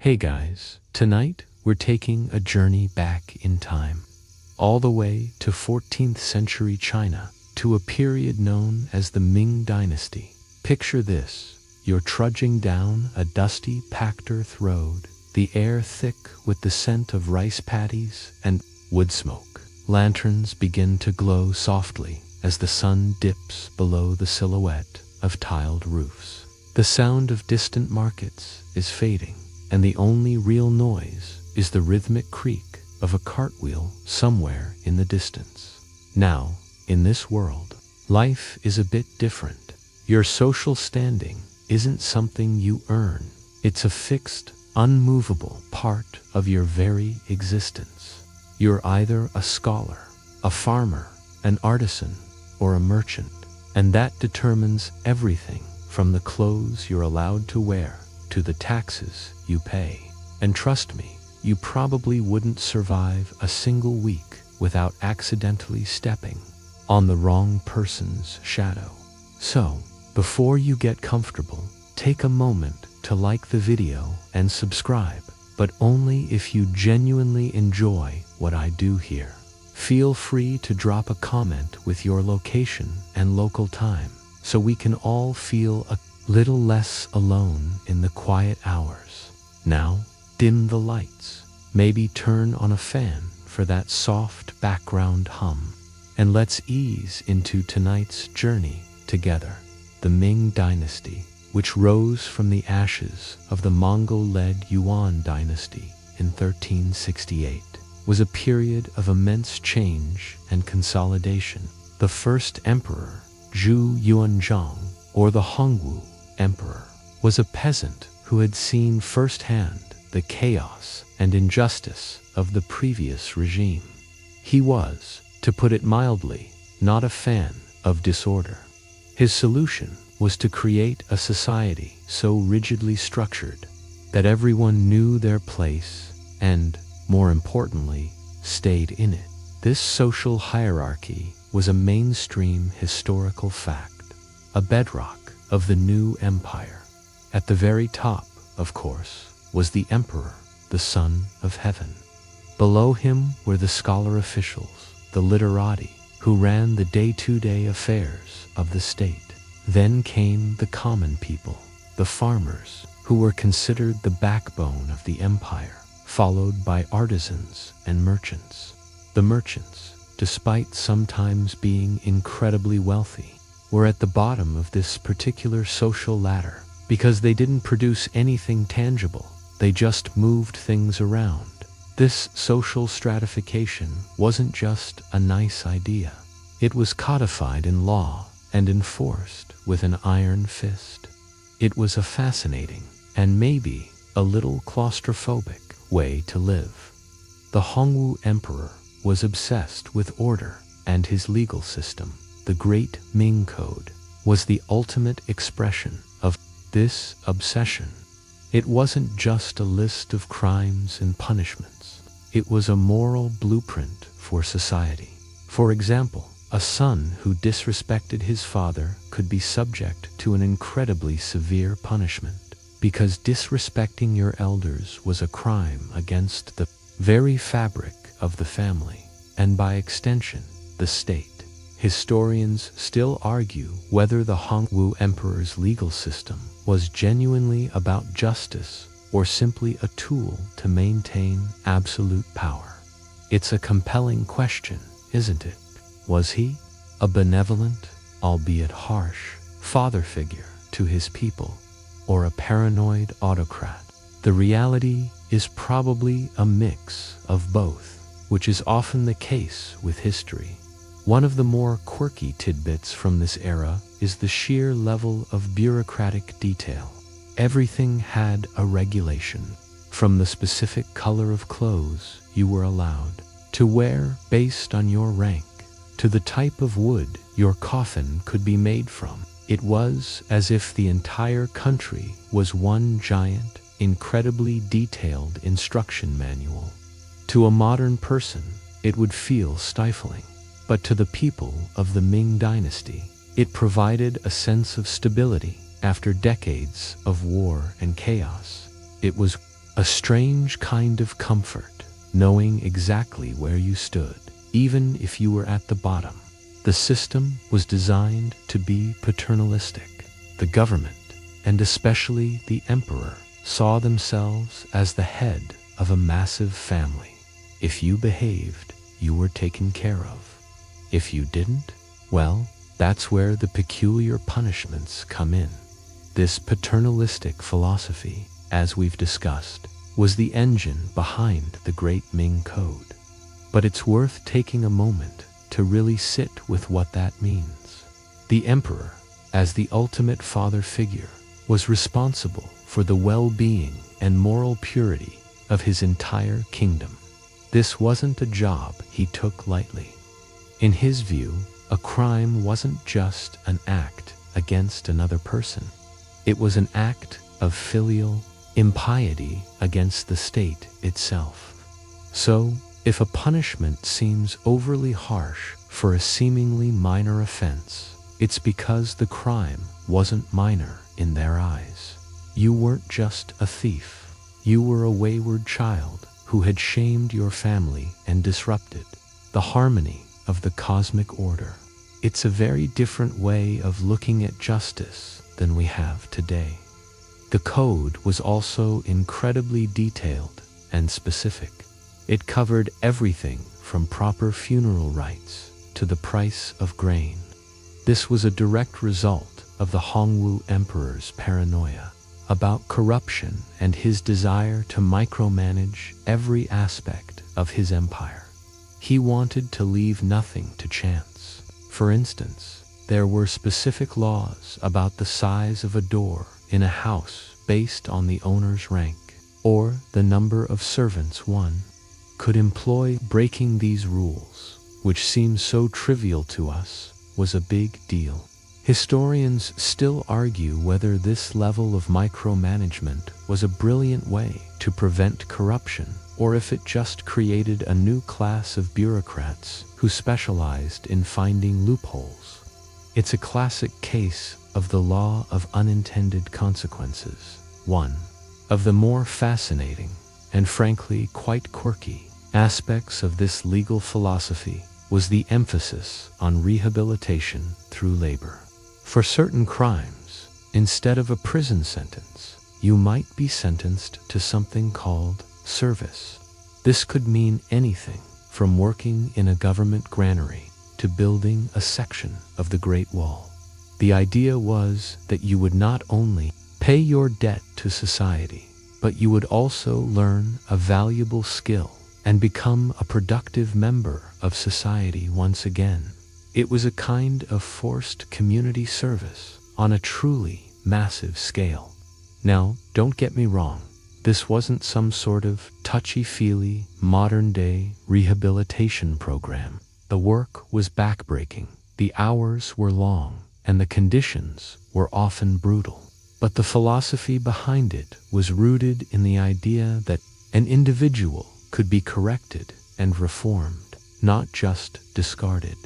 Hey guys, tonight we're taking a journey back in time, all the way to 14th century China, to a period known as the Ming Dynasty. Picture this: you're trudging down a dusty, packed earth road, the air thick with the scent of rice paddies and wood smoke. Lanterns begin to glow softly as the sun dips below the silhouette of tiled roofs. The sound of distant markets is fading, and the only real noise is the rhythmic creak of a cartwheel somewhere in the distance. Now, in this world, life is a bit different. Your social standing isn't something you earn. It's a fixed, unmovable part of your very existence. You're either a scholar, a farmer, an artisan, or a merchant, and that determines everything from the clothes you're allowed to wear to the taxes you pay. And trust me, you probably wouldn't survive a single week without accidentally stepping on the wrong person's shadow. So, before you get comfortable, take a moment to like the video and subscribe, but only if you genuinely enjoy what I do here. Feel free to drop a comment with your location and local time, so we can all feel a little less alone in the quiet hours. Now, dim the lights, maybe turn on a fan for that soft background hum, and let's ease into tonight's journey together. The Ming Dynasty, which rose from the ashes of the Mongol-led Yuan dynasty in 1368, was a period of immense change and consolidation. The first emperor, Zhu Yuanzhang, or the Hongwu emperor, was a peasant who had seen firsthand the chaos and injustice of the previous regime. He was, to put it mildly, not a fan of disorder. His solution was to create a society so rigidly structured that everyone knew their place and, more importantly, stayed in it. This social hierarchy was a mainstream historical fact, a bedrock of the new empire. At the very top, of course, was the emperor, the son of heaven. Below him were the scholar officials, the literati, who ran the day-to-day affairs of the state. Then came the common people, the farmers, who were considered the backbone of the empire, followed by artisans and merchants. The merchants, despite sometimes being incredibly wealthy, were at the bottom of this particular social ladder because they didn't produce anything tangible. They just moved things around. This social stratification wasn't just a nice idea. It was codified in law and enforced with an iron fist. It was a fascinating and maybe a little claustrophobic way to live. The Hongwu emperor was obsessed with order, and his legal system, the Great Ming Code, was the ultimate expression of this obsession. It wasn't just a list of crimes and punishments. It was a moral blueprint for society. For example, a son who disrespected his father could be subject to an incredibly severe punishment, because disrespecting your elders was a crime against the very fabric of the family, and by extension, the state. Historians still argue whether the Hongwu emperor's legal system was genuinely about justice or simply a tool to maintain absolute power. It's a compelling question, isn't it? Was he a benevolent, albeit harsh, father figure to his people, or a paranoid autocrat? The reality is probably a mix of both, which is often the case with history. One of the more quirky tidbits from this era is the sheer level of bureaucratic detail. Everything had a regulation, from the specific color of clothes you were allowed to wear based on your rank, to the type of wood your coffin could be made from. It was as if the entire country was one giant, incredibly detailed instruction manual. To a modern person, it would feel stifling. But to the people of the Ming Dynasty, it provided a sense of stability after decades of war and chaos. It was a strange kind of comfort, knowing exactly where you stood, even if you were at the bottom. The system was designed to be paternalistic. The government, and especially the emperor, saw themselves as the head of a massive family. If you behaved, you were taken care of. If you didn't, well, that's where the peculiar punishments come in. This paternalistic philosophy, as we've discussed, was the engine behind the Great Ming Code. But it's worth taking a moment to really sit with what that means. The emperor, as the ultimate father figure, was responsible for the well-being and moral purity of his entire kingdom. This wasn't a job he took lightly. In his view, a crime wasn't just an act against another person. It was an act of filial impiety against the state itself. So, if a punishment seems overly harsh for a seemingly minor offense, it's because the crime wasn't minor in their eyes. You weren't just a thief. You were a wayward child who had shamed your family and disrupted the harmony of the cosmic order. It's a very different way of looking at justice than we have today. The code was also incredibly detailed and specific. It covered everything from proper funeral rites to the price of grain. This was a direct result of the Hongwu Emperor's paranoia about corruption and his desire to micromanage every aspect of his empire. He wanted to leave nothing to chance. For instance, there were specific laws about the size of a door in a house based on the owner's rank, or the number of servants one could employ. Breaking these rules, which seems so trivial to us, was a big deal. Historians still argue whether this level of micromanagement was a brilliant way to prevent corruption, or if it just created a new class of bureaucrats who specialized in finding loopholes. It's a classic case of the law of unintended consequences. One of the more fascinating, and frankly quite quirky, aspects of this legal philosophy was the emphasis on rehabilitation through labor. For certain crimes, instead of a prison sentence, you might be sentenced to something called service. This could mean anything from working in a government granary to building a section of the Great Wall. The idea was that you would not only pay your debt to society, but you would also learn a valuable skill and become a productive member of society once again. It was a kind of forced community service on a truly massive scale. Now, don't get me wrong, this wasn't some sort of touchy-feely, modern-day rehabilitation program. The work was backbreaking, the hours were long, and the conditions were often brutal. But the philosophy behind it was rooted in the idea that an individual could be corrected and reformed, not just discarded.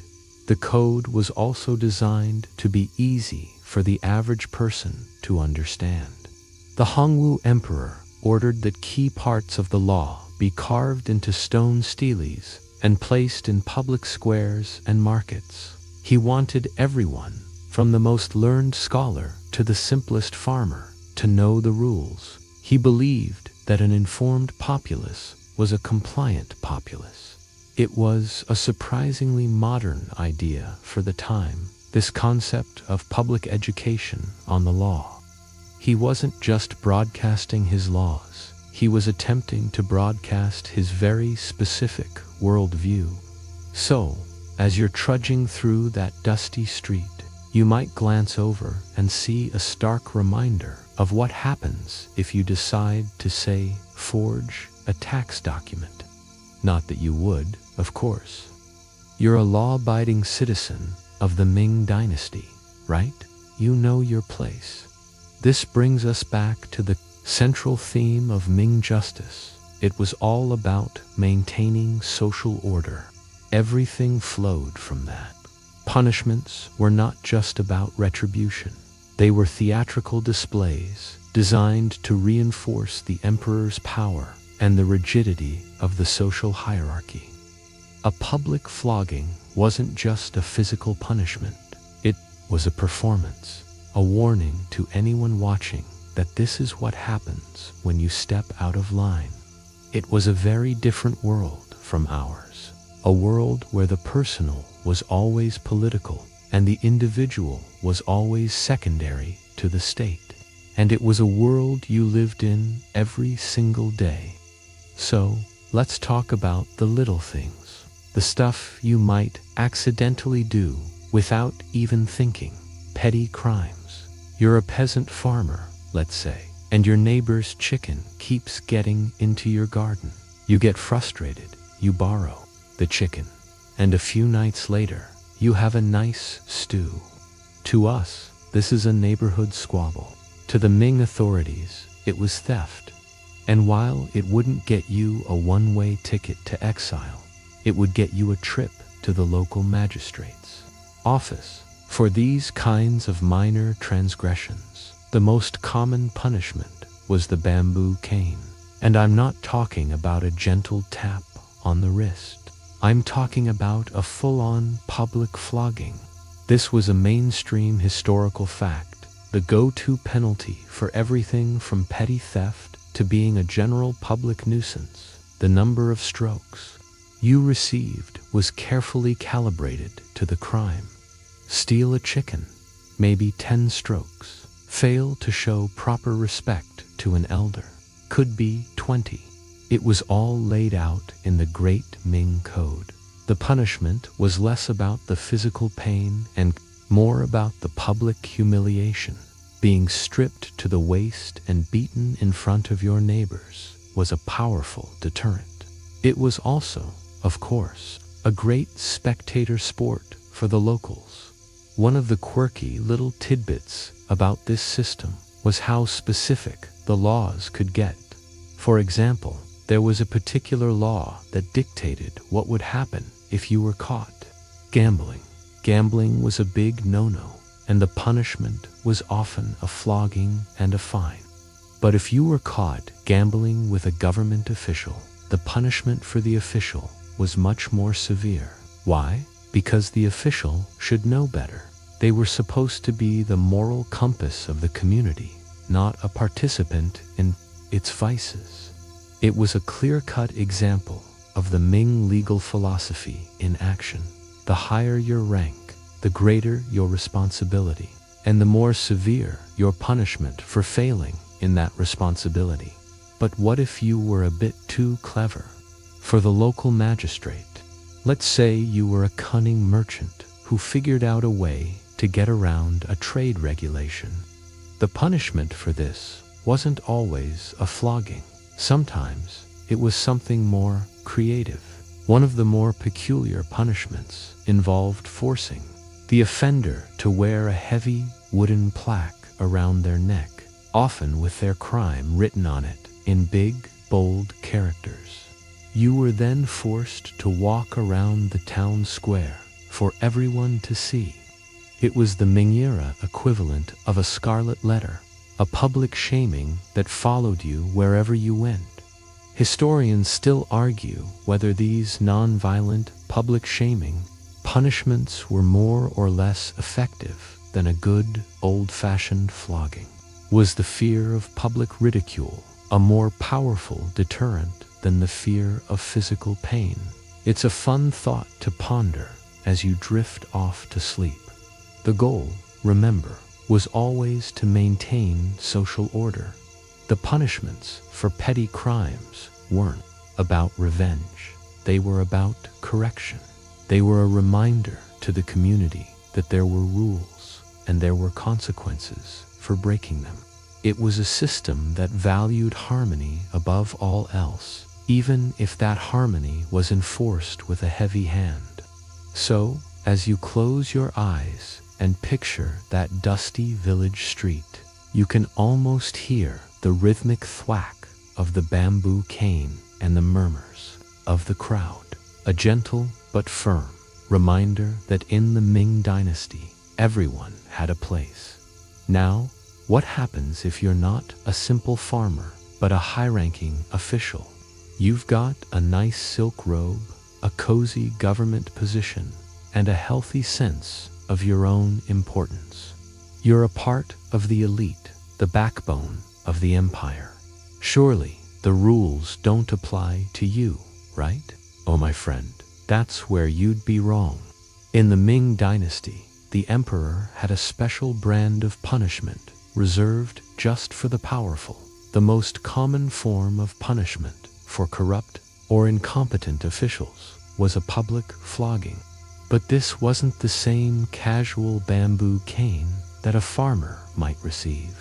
The code was also designed to be easy for the average person to understand. The Hongwu Emperor ordered that key parts of the law be carved into stone steles and placed in public squares and markets. He wanted everyone, from the most learned scholar to the simplest farmer, to know the rules. He believed that an informed populace was a compliant populace. It was a surprisingly modern idea for the time, this concept of public education on the law. He wasn't just broadcasting his laws, he was attempting to broadcast his very specific worldview. So, as you're trudging through that dusty street, you might glance over and see a stark reminder of what happens if you decide to, say, forge a tax document. Not that you would, of course. You're a law-abiding citizen of the Ming Dynasty, right? You know your place. This brings us back to the central theme of Ming justice. It was all about maintaining social order. Everything flowed from that. Punishments were not just about retribution. They were theatrical displays designed to reinforce the emperor's power and the rigidity of the social hierarchy. A public flogging wasn't just a physical punishment, it was a performance, a warning to anyone watching that this is what happens when you step out of line. It was a very different world from ours, a world where the personal was always political and the individual was always secondary to the state. And it was a world you lived in every single day. So, let's talk about the little things, the stuff you might accidentally do without even thinking. Petty crimes. You're a peasant farmer, let's say, and your neighbor's chicken keeps getting into your garden. You get frustrated, you borrow the chicken, and a few nights later, you have a nice stew. To us, this is a neighborhood squabble. To the Ming authorities, it was theft. And while it wouldn't get you a one-way ticket to exile, it would get you a trip to the local magistrate's office. For these kinds of minor transgressions, the most common punishment was the bamboo cane. And I'm not talking about a gentle tap on the wrist. I'm talking about a full-on public flogging. This was a mainstream historical fact, the go-to penalty for everything from petty theft to being a general public nuisance. The number of strokes you received was carefully calibrated to the crime. Steal a chicken, maybe 10 strokes. Fail to show proper respect to an elder, could be 20. It was all laid out in the Great Ming Code. The punishment was less about the physical pain and more about the public humiliation. Being stripped to the waist and beaten in front of your neighbors was a powerful deterrent. It was also, of course, a great spectator sport for the locals. One of the quirky little tidbits about this system was how specific the laws could get. For example, there was a particular law that dictated what would happen if you were caught gambling. Gambling was a big no-no, and the punishment was often a flogging and a fine. But if you were caught gambling with a government official, the punishment for the official was much more severe. Why? Because the official should know better. They were supposed to be the moral compass of the community, not a participant in its vices. It was a clear-cut example of the Ming legal philosophy in action. The higher your rank, the greater your responsibility, and the more severe your punishment for failing in that responsibility. But what if you were a bit too clever? For the local magistrate, let's say you were a cunning merchant who figured out a way to get around a trade regulation. The punishment for this wasn't always a flogging. Sometimes it was something more creative. One of the more peculiar punishments involved forcing the offender to wear a heavy wooden plaque around their neck, often with their crime written on it in big, bold characters. You were then forced to walk around the town square for everyone to see. It was the Ming era equivalent of a scarlet letter, a public shaming that followed you wherever you went. Historians still argue whether these non-violent public shaming punishments were more or less effective than a good old-fashioned flogging. Was the fear of public ridicule a more powerful deterrent than the fear of physical pain? It's a fun thought to ponder as you drift off to sleep. The goal, remember, was always to maintain social order. The punishments for petty crimes weren't about revenge. They were about correction. They were a reminder to the community that there were rules and there were consequences for breaking them. It was a system that valued harmony above all else, even if that harmony was enforced with a heavy hand. So, as you close your eyes and picture that dusty village street, you can almost hear the rhythmic thwack of the bamboo cane and the murmurs of the crowd, a gentle but firm reminder that in the Ming Dynasty, everyone had a place. Now, What happens if you're not a simple farmer, but a high-ranking official? You've got a nice silk robe, a cozy government position, and a healthy sense of your own importance. You're a part of the elite, the backbone of the empire. Surely, the rules don't apply to you, right? Oh, my friend, that's where you'd be wrong. In the Ming Dynasty, the emperor had a special brand of punishment reserved just for the powerful. The most common form of punishment for corrupt or incompetent officials was a public flogging. But this wasn't the same casual bamboo cane that a farmer might receive.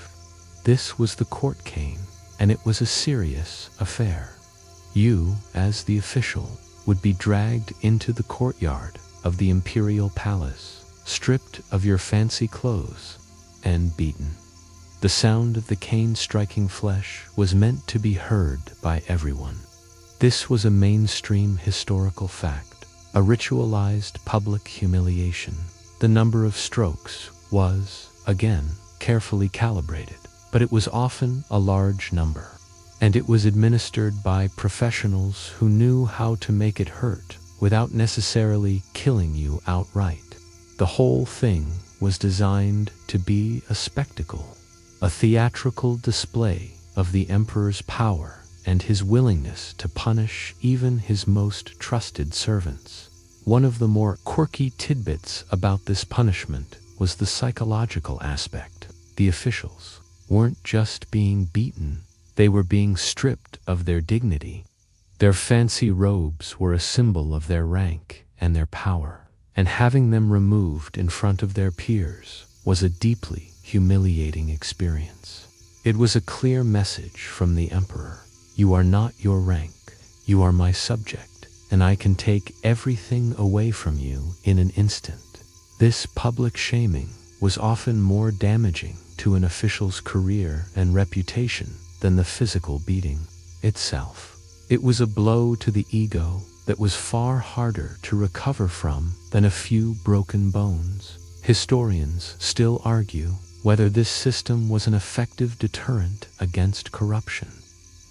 This was the court cane, and it was a serious affair. You, as the official, would be dragged into the courtyard of the imperial palace, stripped of your fancy clothes, and beaten. The sound of the cane striking flesh was meant to be heard by everyone. This was a mainstream historical fact, a ritualized public humiliation. The number of strokes was, again, carefully calibrated, but it was often a large number, and it was administered by professionals who knew how to make it hurt without necessarily killing you outright. The whole thing was designed to be a spectacle, a theatrical display of the emperor's power and his willingness to punish even his most trusted servants. One of the more quirky tidbits about this punishment was the psychological aspect. The officials weren't just being beaten, they were being stripped of their dignity. Their fancy robes were a symbol of their rank and their power, and having them removed in front of their peers was a deeply humiliating experience. It was a clear message from the emperor. You are not your rank, you are my subject, and I can take everything away from you in an instant. This public shaming was often more damaging to an official's career and reputation than the physical beating itself. It was a blow to the ego that was far harder to recover from than a few broken bones. Historians still argue whether this system was an effective deterrent against corruption.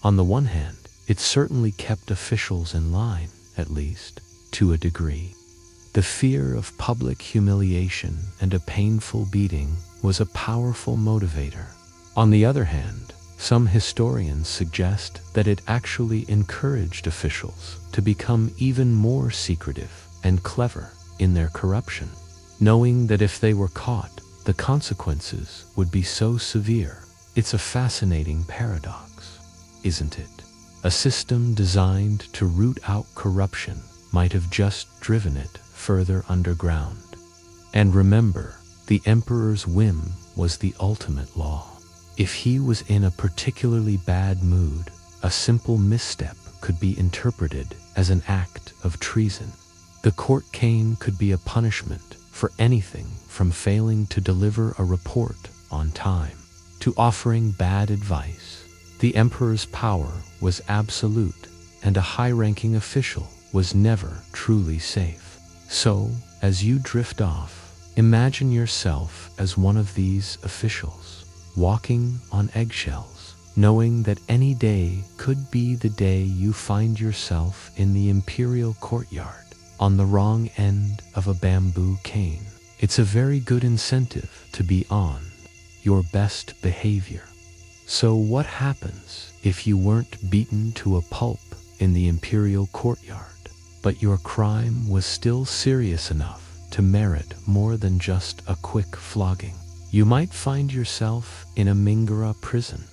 On the one hand, it certainly kept officials in line, at least, to a degree. The fear of public humiliation and a painful beating was a powerful motivator. On the other hand, some historians suggest that it actually encouraged officials to become even more secretive and clever in their corruption, knowing that if they were caught, the consequences would be so severe. It's a fascinating paradox, isn't it? A system designed to root out corruption might have just driven it further underground. And remember, the emperor's whim was the ultimate law. If he was in a particularly bad mood, a simple misstep could be interpreted as an act of treason. The court cane could be a punishment for anything from failing to deliver a report on time to offering bad advice. The emperor's power was absolute, and a high-ranking official was never truly safe. So, as you drift off, imagine yourself as one of these officials, walking on eggshells, knowing that any day could be the day you find yourself in the imperial courtyard on the wrong end of a bamboo cane. It's a very good incentive to be on your best behavior. So what happens if you weren't beaten to a pulp in the imperial courtyard, but your crime was still serious enough to merit more than just a quick flogging? You might find yourself in a Mingara prison.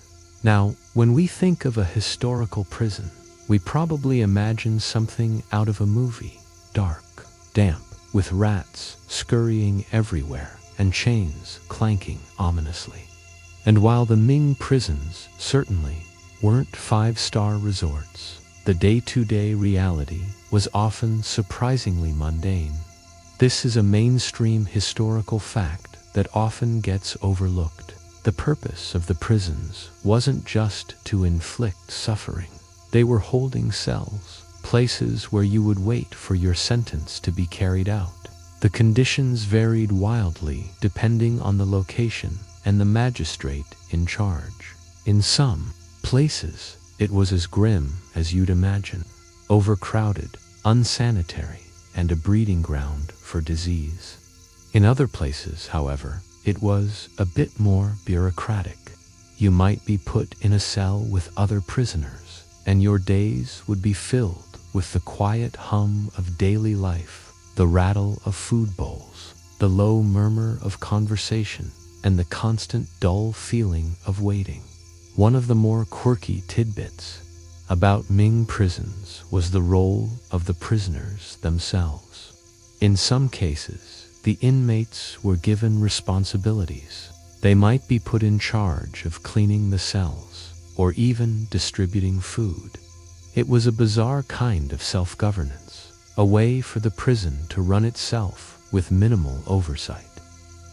Now, when we think of a historical prison, we probably imagine something out of a movie. Dark, damp, with rats scurrying everywhere and chains clanking ominously. And while the Ming prisons certainly weren't five-star resorts, the day-to-day reality was often surprisingly mundane. This is a mainstream historical fact that often gets overlooked. The purpose of the prisons wasn't just to inflict suffering. They were holding cells, places where you would wait for your sentence to be carried out. The conditions varied wildly depending on the location, and the magistrate in charge. In some places, it was as grim as you'd imagine, overcrowded, unsanitary, and a breeding ground for disease. In other places, however, it was a bit more bureaucratic. You might be put in a cell with other prisoners, and your days would be filled with the quiet hum of daily life, the rattle of food bowls, the low murmur of conversation, and the constant dull feeling of waiting. One of the more quirky tidbits about Ming prisons was the role of the prisoners themselves. In some cases, the inmates were given responsibilities. They might be put in charge of cleaning the cells, or even distributing food. It was a bizarre kind of self-governance, a way for the prison to run itself with minimal oversight.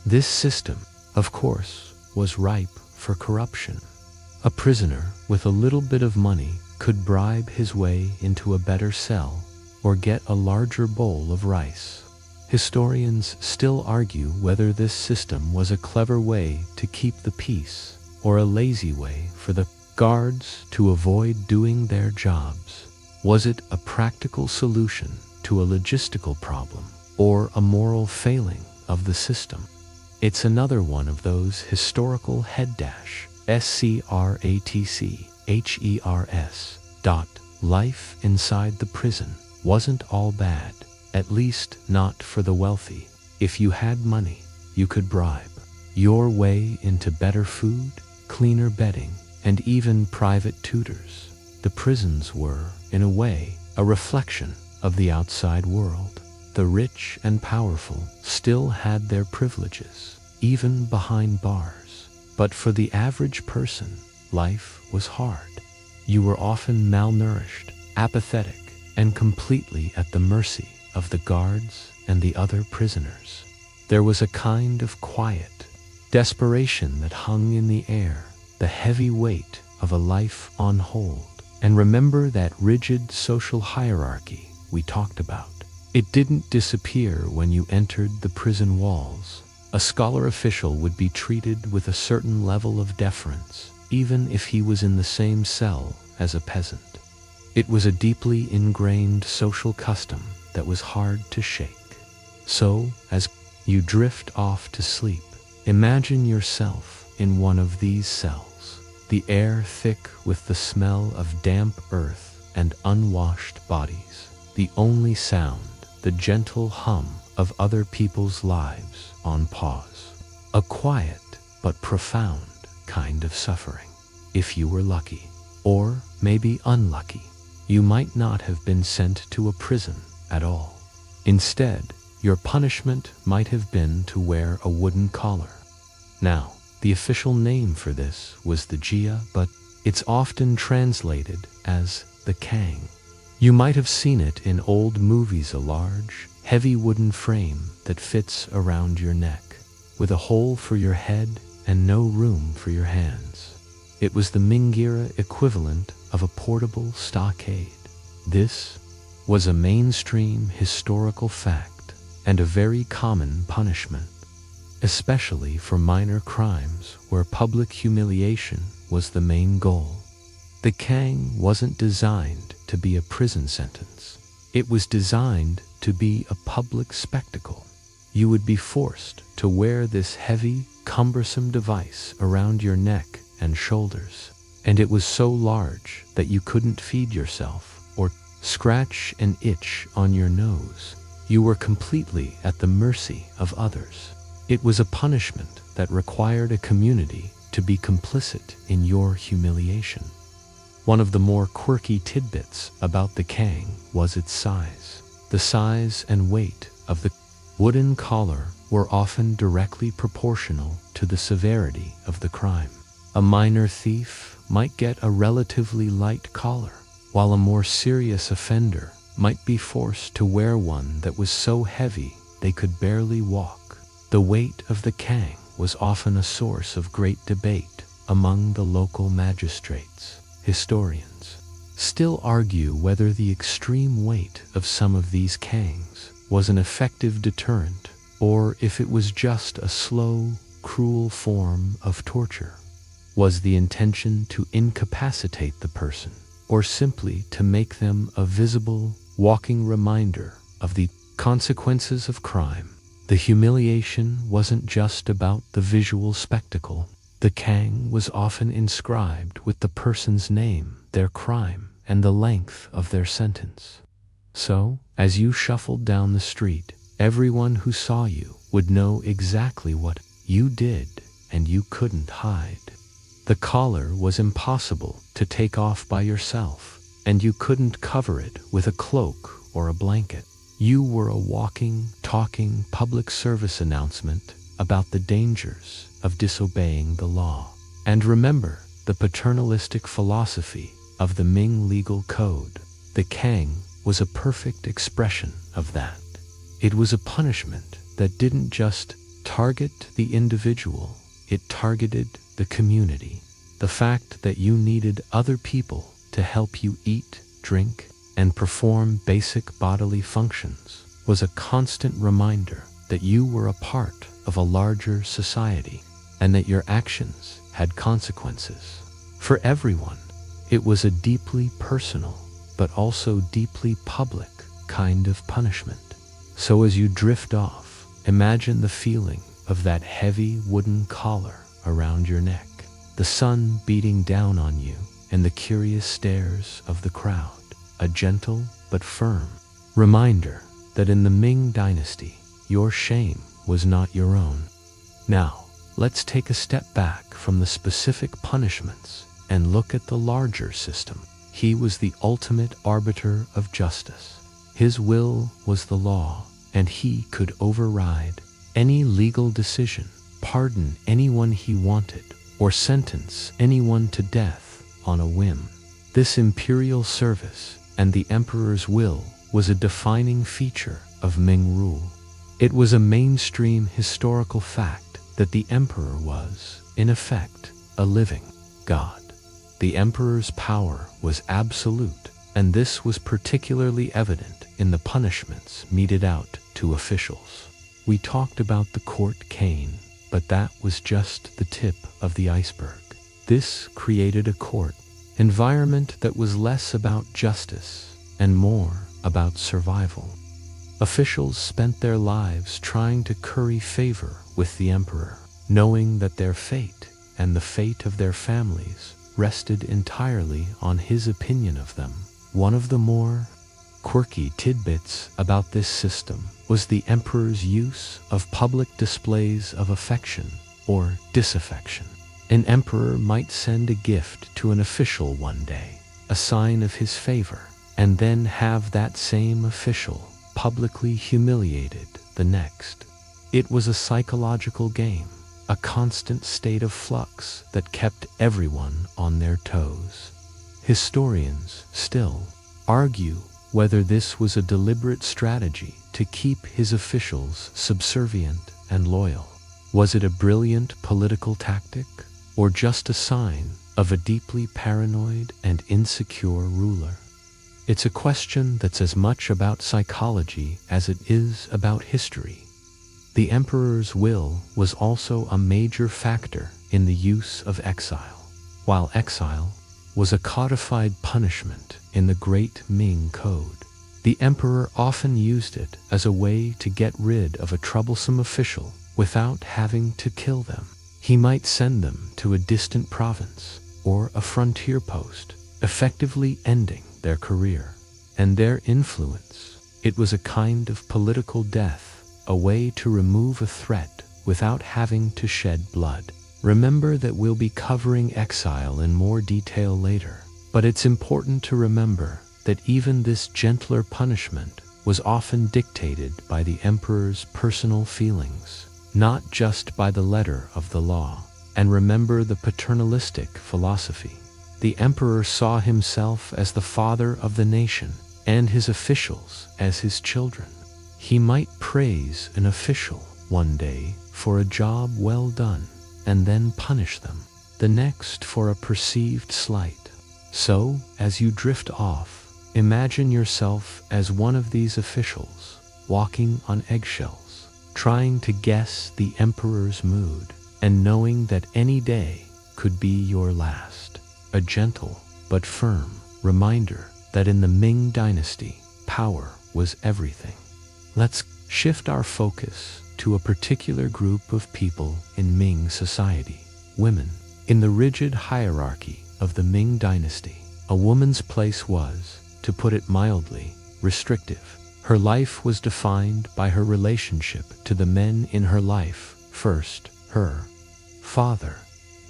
This system, of course, was ripe for corruption. A prisoner with a little bit of money could bribe his way into a better cell or get a larger bowl of rice. Historians still argue whether this system was a clever way to keep the peace or a lazy way for the guards to avoid doing their jobs. Was it a practical solution to a logistical problem or a moral failing of the system? It's another one of those historical scratchers. Life inside the prison wasn't all bad, at least not for the wealthy. If you had money, you could bribe your way into better food, cleaner bedding, and even private tutors. The prisons were, in a way, a reflection of the outside world. The rich and powerful still had their privileges, even behind bars. But for the average person, life was hard. You were often malnourished, apathetic, and completely at the mercy of the guards and the other prisoners. There was a kind of quiet desperation that hung in the air, the heavy weight of a life on hold. And remember that rigid social hierarchy we talked about. It didn't disappear when you entered the prison walls. A scholar official would be treated with a certain level of deference, even if he was in the same cell as a peasant. It was a deeply ingrained social custom that was hard to shake. So, as you drift off to sleep, imagine yourself in one of these cells, the air thick with the smell of damp earth and unwashed bodies, the only sound, the gentle hum of other people's lives on pause. A quiet but profound kind of suffering. If you were lucky, or maybe unlucky, you might not have been sent to a prison at all. Instead, your punishment might have been to wear a wooden collar. Now, the official name for this was the jia, but it's often translated as the kang. You might have seen it in old movies, a large, heavy wooden frame that fits around your neck, with a hole for your head and no room for your hands. It was the Ming equivalent of a portable stockade. This was a mainstream historical fact and a very common punishment, especially for minor crimes where public humiliation was the main goal. The kang wasn't designed to be a prison sentence. It was designed to be a public spectacle. You would be forced to wear this heavy, cumbersome device around your neck and shoulders, and it was so large that you couldn't feed yourself or scratch an itch on your nose. You were completely at the mercy of others. It was a punishment that required a community to be complicit in your humiliation. One of the more quirky tidbits about the kang was its size. The size and weight of the wooden collar were often directly proportional to the severity of the crime. A minor thief might get a relatively light collar, while a more serious offender might be forced to wear one that was so heavy they could barely walk. The weight of the kang was often a source of great debate among the local magistrates. Historians still argue whether the extreme weight of some of these kangs was an effective deterrent, or if it was just a slow, cruel form of torture? Was the intention to incapacitate the person, or simply to make them a visible, walking reminder of the consequences of crime? The humiliation wasn't just about the visual spectacle. The kang was often inscribed with the person's name, their crime, and the length of their sentence. So, as you shuffled down the street, everyone who saw you would know exactly what you did, and you couldn't hide. The collar was impossible to take off by yourself, and you couldn't cover it with a cloak or a blanket. You were a walking, talking public service announcement about the dangers of disobeying the law. And remember the paternalistic philosophy of the Ming legal code. The kang was a perfect expression of that. It was a punishment that didn't just target the individual, it targeted the community. The fact that you needed other people to help you eat, drink, and perform basic bodily functions was a constant reminder that you were a part of a larger society and that your actions had consequences. For everyone, it was a deeply personal, but also deeply public kind of punishment. So as you drift off, imagine the feeling of that heavy wooden collar around your neck, the sun beating down on you, and the curious stares of the crowd. A gentle but firm reminder that in the Ming Dynasty, your shame was not your own. Now, let's take a step back from the specific punishments and look at the larger system. He was the ultimate arbiter of justice. His will was the law, and he could override any legal decision, pardon anyone he wanted, or sentence anyone to death on a whim. This imperial service and the emperor's will was a defining feature of Ming rule. It was a mainstream historical fact that the emperor was, in effect, a living god. The emperor's power was absolute, and this was particularly evident in the punishments meted out to officials. We talked about the court cane, but that was just the tip of the iceberg. This created a court environment that was less about justice and more about survival. Officials spent their lives trying to curry favor with the emperor, knowing that their fate and the fate of their families rested entirely on his opinion of them. One of the more quirky tidbits about this system was the emperor's use of public displays of affection or disaffection. An emperor might send a gift to an official one day, a sign of his favor, and then have that same official publicly humiliated the next. It was a psychological game, a constant state of flux that kept everyone on their toes. Historians still argue whether this was a deliberate strategy to keep his officials subservient and loyal. Was it a brilliant political tactic, or just a sign of a deeply paranoid and insecure ruler? It's a question that's as much about psychology as it is about history. The emperor's will was also a major factor in the use of exile. While exile was a codified punishment in the Great Ming Code, the emperor often used it as a way to get rid of a troublesome official without having to kill them. He might send them to a distant province or a frontier post, effectively ending their career and their influence. It was a kind of political death, a way to remove a threat without having to shed blood. Remember that we'll be covering exile in more detail later, but it's important to remember that even this gentler punishment was often dictated by the emperor's personal feelings, not just by the letter of the law. And remember the paternalistic philosophy. The emperor saw himself as the father of the nation and his officials as his children. He might praise an official one day for a job well done and then punish them the next for a perceived slight. So, as you drift off, imagine yourself as one of these officials, walking on eggshells, trying to guess the emperor's mood. and knowing that any day could be your last. A gentle but firm reminder that in the Ming Dynasty, power was everything. Let's shift our focus to a particular group of people in Ming society: women. In the rigid hierarchy of the Ming Dynasty, a woman's place was, to put it mildly, restrictive. Her life was defined by her relationship to the men in her life: first, her father,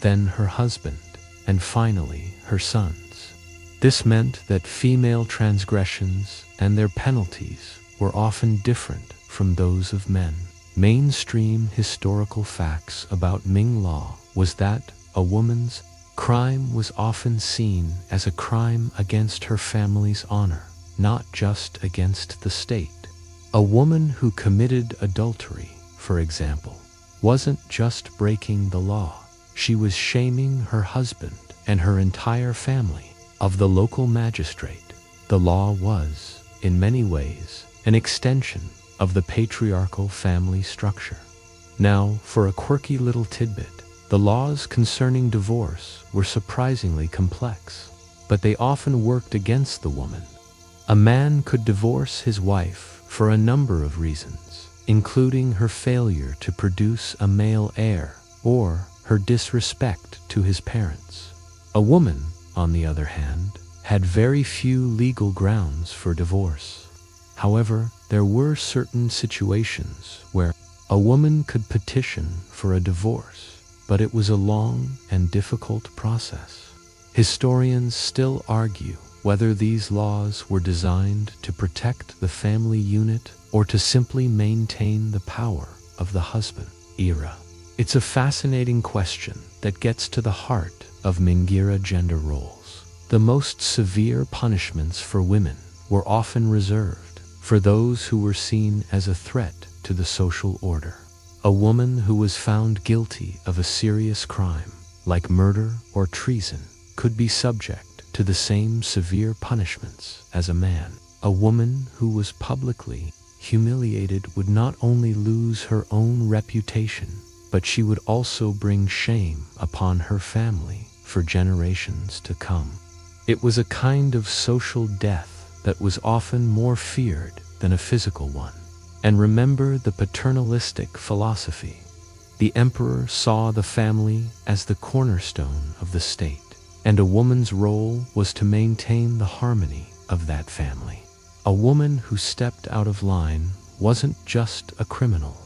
then her husband, and finally her sons. This meant that female transgressions and their penalties were often different from those of men. Mainstream historical facts about Ming law was that a woman's crime was often seen as a crime against her family's honor, not just against the state. A woman who committed adultery, for example, wasn't just breaking the law. She was shaming her husband and her entire family. Of the local magistrate, the law was, in many ways, an extension of the patriarchal family structure. Now, for a quirky little tidbit, the laws concerning divorce were surprisingly complex, but they often worked against the woman. A man could divorce his wife for a number of reasons, including her failure to produce a male heir or her disrespect to his parents. A woman, on the other hand, had very few legal grounds for divorce. However, there were certain situations where a woman could petition for a divorce, but it was a long and difficult process. Historians still argue whether these laws were designed to protect the family unit or to simply maintain the power of the husband era. It's a fascinating question that gets to the heart of Ming-era gender roles. The most severe punishments for women were often reserved for those who were seen as a threat to the social order. A woman who was found guilty of a serious crime, like murder or treason, could be subject to the same severe punishments as a man. A woman who was publicly humiliated would not only lose her own reputation, but she would also bring shame upon her family for generations to come. It was a kind of social death that was often more feared than a physical one. And remember the paternalistic philosophy. The emperor saw the family as the cornerstone of the state, and a woman's role was to maintain the harmony of that family. A woman who stepped out of line wasn't just a criminal.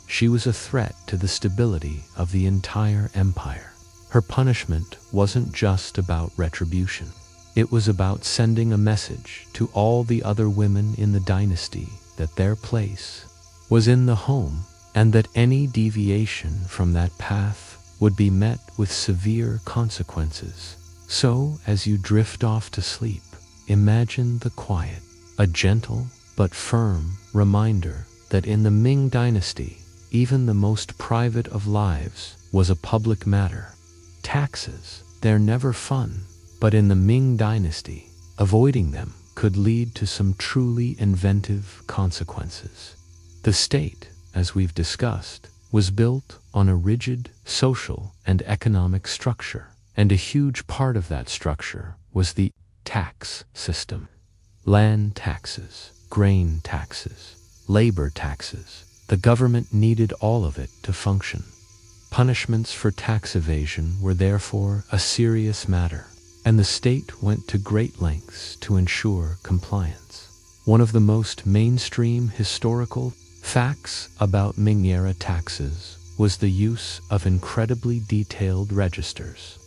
She was a threat to the stability of the entire empire. Her punishment wasn't just about retribution. It was about sending a message to all the other women in the dynasty that their place was in the home, and that any deviation from that path would be met with severe consequences. So, as you drift off to sleep, imagine the quiet, a gentle but firm reminder that in the Ming Dynasty, even the most private of lives was a public matter. Taxes, they're never fun, but in the Ming Dynasty, avoiding them could lead to some truly inventive consequences. The state, as we've discussed, was built on a rigid social and economic structure, and a huge part of that structure was the tax system. Land taxes, grain taxes, labor taxes. The government needed all of it to function. Punishments for tax evasion were therefore a serious matter, and the state went to great lengths to ensure compliance. One of the most mainstream historical facts about Ming-era taxes was the use of incredibly detailed registers.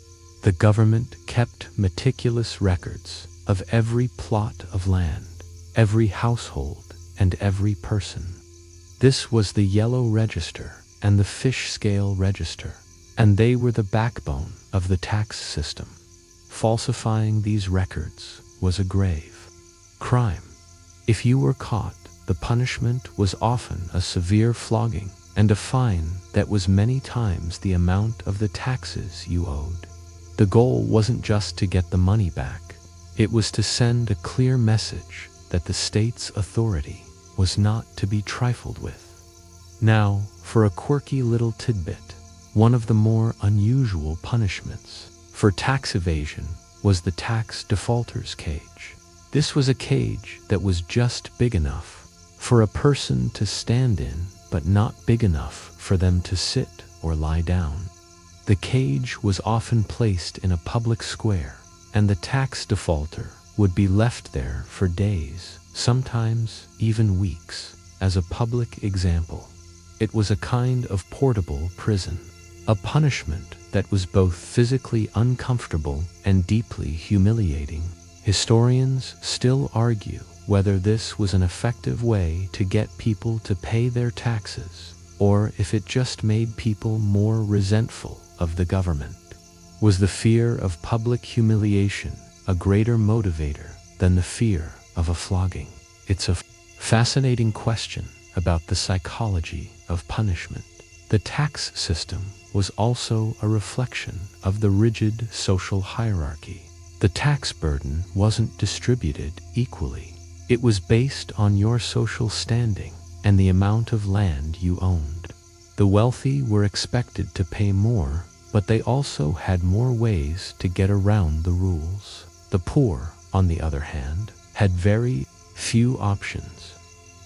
The government kept meticulous records of every plot of land, every household, and every person. This was the yellow register and the fish scale register, and they were the backbone of the tax system. Falsifying these records was a grave crime. If you were caught, the punishment was often a severe flogging and a fine that was many times the amount of the taxes you owed. The goal wasn't just to get the money back. It was to send a clear message that the state's authority was not to be trifled with. Now, for a quirky little tidbit. one of the more unusual punishments for tax evasion was the tax defaulter's cage. This was a cage that was just big enough for a person to stand in, but not big enough for them to sit or lie down. The cage was often placed in a public square, and the tax defaulter would be left there for days, sometimes even weeks, as a public example. It was a kind of portable prison, a punishment that was both physically uncomfortable and deeply humiliating. Historians still argue whether this was an effective way to get people to pay their taxes, or if it just made people more resentful of the government. Was the fear of public humiliation a greater motivator than the fear of a flogging? It's a fascinating question about the psychology of punishment. The tax system was also a reflection of the rigid social hierarchy. The tax burden wasn't distributed equally. It was based on your social standing and the amount of land you owned. The wealthy were expected to pay more, but they also had more ways to get around the rules. The poor, on the other hand, had very few options.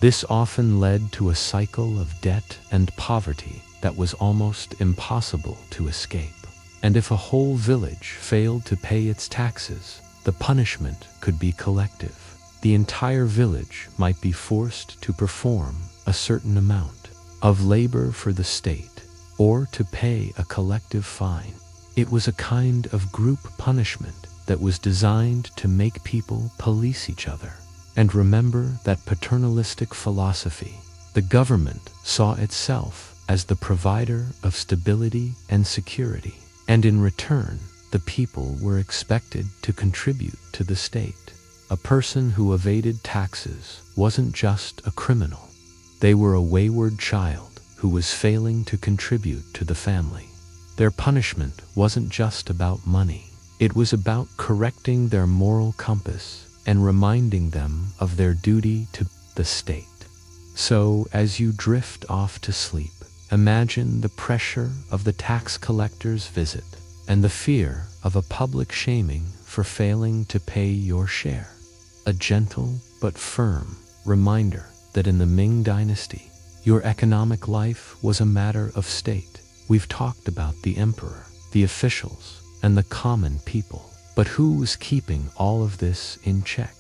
This often led to a cycle of debt and poverty that was almost impossible to escape. And if a whole village failed to pay its taxes, the punishment could be collective. The entire village might be forced to perform a certain amount of labor for the state, or to pay a collective fine. It was a kind of group punishment that was designed to make people police each other. And remember that paternalistic philosophy. The government saw itself as the provider of stability and security, and in return, the people were expected to contribute to the state. A person who evaded taxes wasn't just a criminal. They were a wayward child who was failing to contribute to the family. Their punishment wasn't just about money. It was about correcting their moral compass and reminding them of their duty to the state. So, as you drift off to sleep, imagine the pressure of the tax collector's visit and the fear of a public shaming for failing to pay your share. A gentle but firm reminder that in the Ming Dynasty, your economic life was a matter of state. We've talked about the emperor, the officials, and the common people. But who was keeping all of this in check?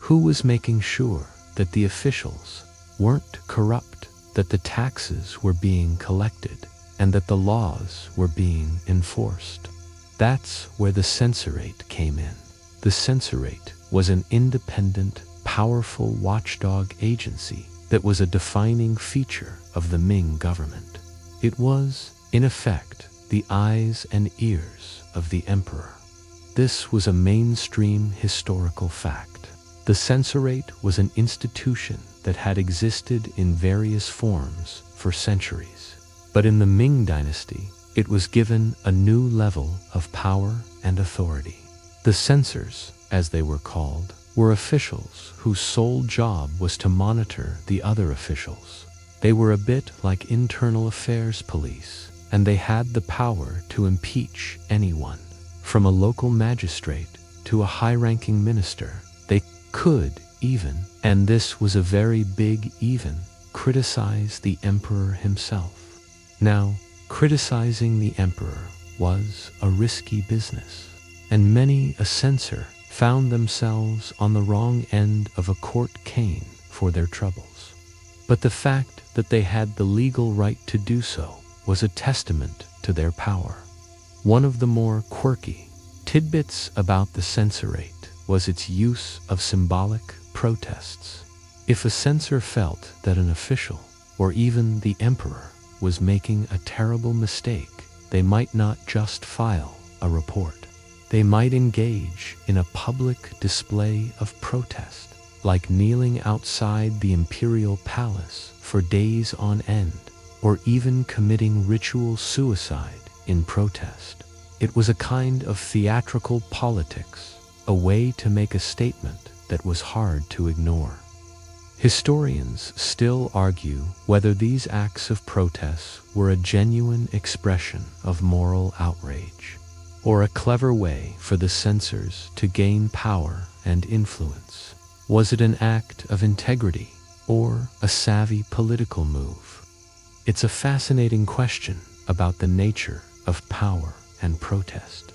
Who was making sure that the officials weren't corrupt, that the taxes were being collected, and that the laws were being enforced? That's where the censorate came in. The censorate was an independent, powerful watchdog agency that was a defining feature of the Ming government. It was, in effect, the eyes and ears of the emperor. This was a mainstream historical fact. The censorate was an institution that had existed in various forms for centuries. But in the Ming Dynasty, it was given a new level of power and authority. The censors, as they were called, were officials whose sole job was to monitor the other officials. They were a bit like internal affairs police, and they had the power to impeach anyone. From a local magistrate to a high-ranking minister, they could even, and this was a very big even, criticize the emperor himself. Now, criticizing the emperor was a risky business, and many a censor found themselves on the wrong end of a court cane for their troubles. But the fact that they had the legal right to do so was a testament to their power. One of the more quirky tidbits about the censorate was its use of symbolic protests. If a censor felt that an official, or even the emperor, was making a terrible mistake, they might not just file a report. They might engage in a public display of protest, like kneeling outside the imperial palace for days on end, or even committing ritual suicide in protest. It was a kind of theatrical politics, a way to make a statement that was hard to ignore. Historians still argue whether these acts of protest were a genuine expression of moral outrage, or a clever way for the censors to gain power and influence. Was it an act of integrity or a savvy political move? It's a fascinating question about the nature of power and protest.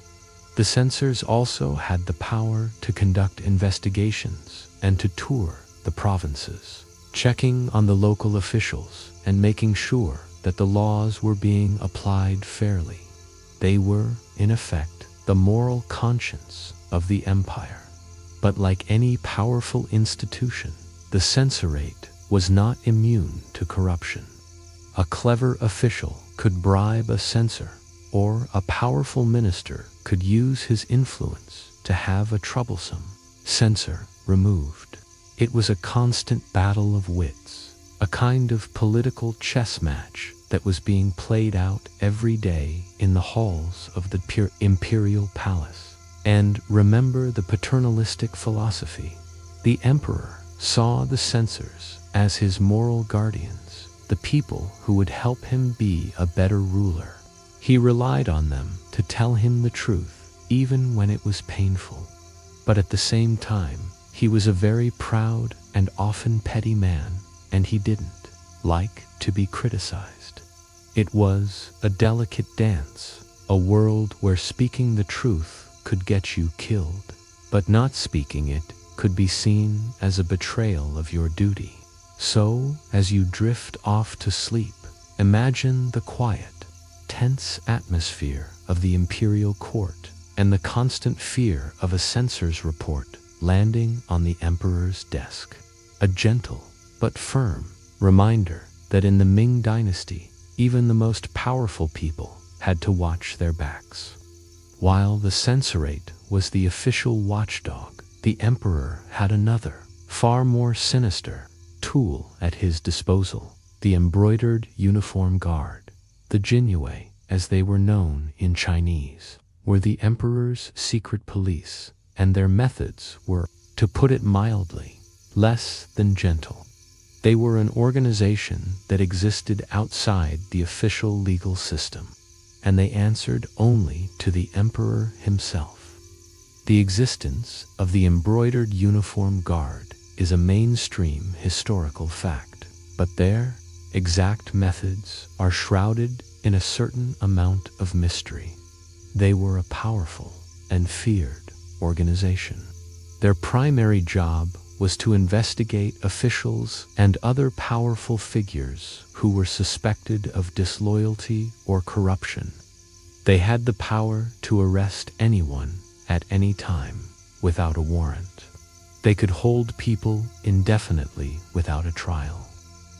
The censors also had the power to conduct investigations and to tour the provinces, checking on the local officials and making sure that the laws were being applied fairly. They were, in effect, the moral conscience of the empire. But like any powerful institution, the censorate was not immune to corruption. A clever official could bribe a censor, or a powerful minister could use his influence to have a troublesome censor removed. It was a constant battle of wits, a kind of political chess match that was being played out every day in the halls of the imperial palace. And remember the paternalistic philosophy. The emperor saw the censors as his moral guardians, the people who would help him be a better ruler. He relied on them to tell him the truth, even when it was painful. But at the same time, he was a very proud and often petty man, and he didn't like to be criticized. It was a delicate dance, a world where speaking the truth could get you killed, but not speaking it could be seen as a betrayal of your duty. So, as you drift off to sleep, imagine the quiet, tense atmosphere of the imperial court and the constant fear of a censor's report landing on the emperor's desk. A gentle but firm reminder that in the Ming Dynasty, even the most powerful people had to watch their backs. While the censorate was the official watchdog, the emperor had another, far more sinister, tool at his disposal: the embroidered uniform guard. The Jinyue, as they were known in Chinese, were the emperor's secret police, and their methods were, to put it mildly, less than gentle. They were an organization that existed outside the official legal system, and they answered only to the emperor himself. The existence of the embroidered uniform guard is a mainstream historical fact, but their exact methods are shrouded in a certain amount of mystery. They were a powerful and feared organization. Their primary job was to investigate officials and other powerful figures who were suspected of disloyalty or corruption. They had the power to arrest anyone at any time without a warrant. They could hold people indefinitely without a trial.